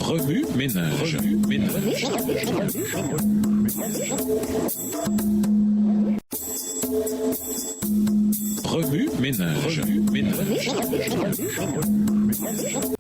Remue ménage. Remue ménage.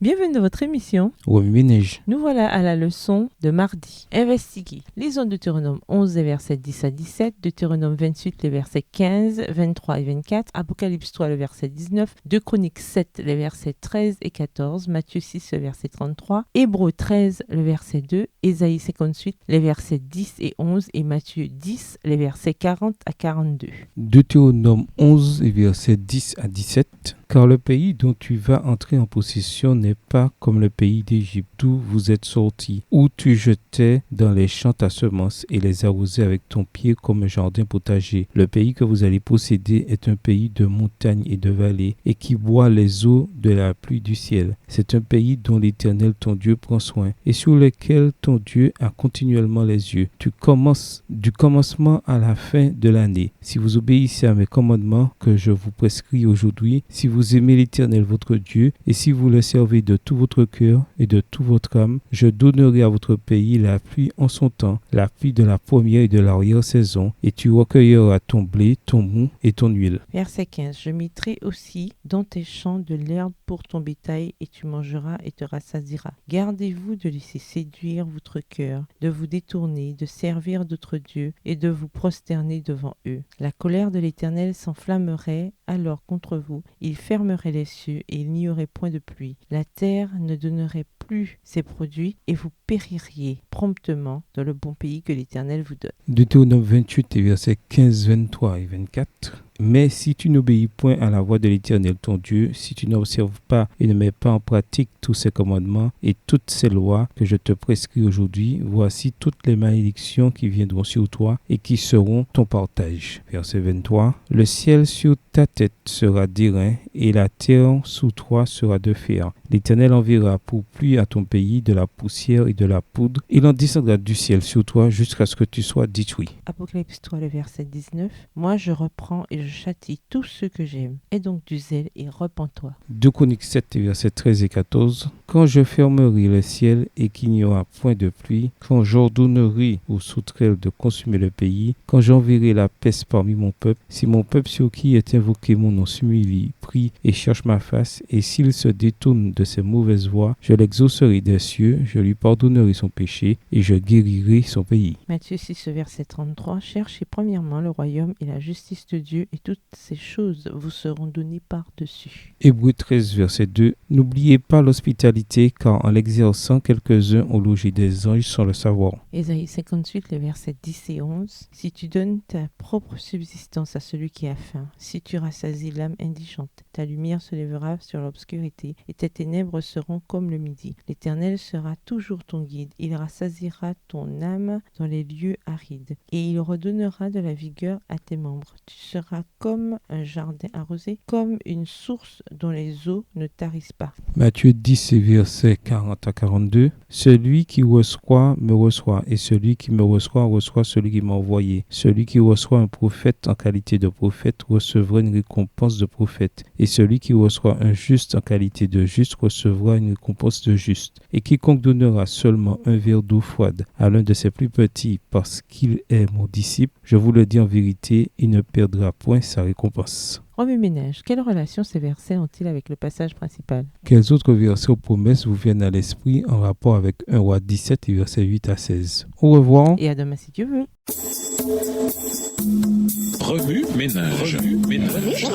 Bienvenue dans votre émission. Remue ménage. Nous voilà à la leçon de mardi. Investiguer. Lisons Deutéronome 11, les versets 10 à 17, Deutéronome 28, les versets 15, 23 et 24, Apocalypse 3, le verset 19, 2 Chroniques 7, les versets 13 et 14, Matthieu 6, le verset 33, Hébreux 13, le verset 2, Ésaïe 58, les versets 10 et 11 et Matthieu 10, les versets 40 à 42. Deutéronome 11, versets 10 à 17. Car le pays dont tu vas entrer en possession n'est pas comme le pays d'Égypte d'où vous êtes sortis, où tu jetais dans les champs ta semence et les arrosais avec ton pied comme un jardin potager. Le pays que vous allez posséder est un pays de montagnes et de vallées et qui boit les eaux de la pluie du ciel. C'est un pays dont l'Éternel ton Dieu prend soin et sur lequel ton Dieu a continuellement les yeux. Tu commences du commencement à la fin de l'année. Si vous obéissez à mes commandements que je vous prescris aujourd'hui, si vous aimez l'Éternel votre Dieu, et si vous le servez de tout votre cœur et de toute votre âme, je donnerai à votre pays la pluie en son temps, la pluie de la première et de l'arrière-saison, et tu recueilleras ton blé, ton mou et ton huile. Verset 15. Je mettrai aussi dans tes champs de l'herbe pour ton bétail, et tu mangeras et te rassasieras. Gardez-vous de laisser séduire votre cœur, de vous détourner, de servir d'autres dieux, et de vous prosterner devant eux. La colère de l'Éternel s'enflammerait alors contre vous, il fermerait les cieux et il n'y aurait point de pluie. La terre ne donnerait plus ses produits et vous péririez promptement dans le bon pays que l'Éternel vous donne. Deutéronome 28, versets 15, 23 et 24. Mais si tu n'obéis point à la voix de l'Éternel ton Dieu, si tu n'observes pas et ne mets pas en pratique tous ses commandements et toutes ces lois que je te prescris aujourd'hui, voici toutes les malédictions qui viendront sur toi et qui seront ton partage. Verset 23. Le ciel sur ta tête sera d'airain et la terre sous toi sera de fer. L'Éternel enverra pour pluie à ton pays de la poussière et de la poudre. Il en descendra du ciel sur toi jusqu'à ce que tu sois détruit. Apocalypse 3, le verset 19. Moi je reprends et je châtie tous ceux que j'aime. Aie donc du zèle et repens-toi. 2 Chroniques 7, versets 13 et 14. Quand je fermerai le ciel et qu'il n'y aura point de pluie, quand j'ordonnerai aux sauterelles de consumer le pays, quand j'enverrai la peste parmi mon peuple, si mon peuple sur qui est invoqué mon nom s'humilie, prie et cherche ma face, et s'il se détourne de ses mauvaises voies, je l'exaucerai des cieux, je lui pardonnerai son péché et je guérirai son pays. Matthieu 6, verset 33. Cherchez premièrement le royaume et la justice de Dieu et toutes ces choses vous seront données par-dessus. Hébreux 13, verset 2. N'oubliez pas l'hospitalité, car en l'exerçant, quelques-uns ont logé des anges sans le savoir. Ésaïe 58, les versets 10 et 11. Si tu donnes ta propre subsistance à celui qui a faim, si tu rassasies l'âme indigente, ta lumière se lèvera sur l'obscurité et tes ténèbres seront comme le midi. L'Éternel sera toujours ton guide. Il rassasiera ton âme dans les lieux arides et il redonnera de la vigueur à tes membres. Tu seras comme un jardin arrosé, comme une source dont les eaux ne tarissent pas. Matthieu 10, versets 40 à 42. Celui qui reçoit me reçoit, et celui qui me reçoit reçoit celui qui m'a envoyé. Celui qui reçoit un prophète en qualité de prophète recevra une récompense de prophète, et celui qui reçoit un juste en qualité de juste recevra une récompense de juste. Et quiconque donnera seulement un verre d'eau froide à l'un de ses plus petits parce qu'il est mon disciple, je vous le dis en vérité, il ne perdra point sa récompense. Remue ménage, quelle relation ces versets ont-ils avec le passage principal? Quels autres versets aux promesses vous viennent à l'esprit en rapport avec 1 Roi 17 et versets 8 à 16? Au revoir. Et à demain si Dieu veut. Remue ménage. Remue ménage.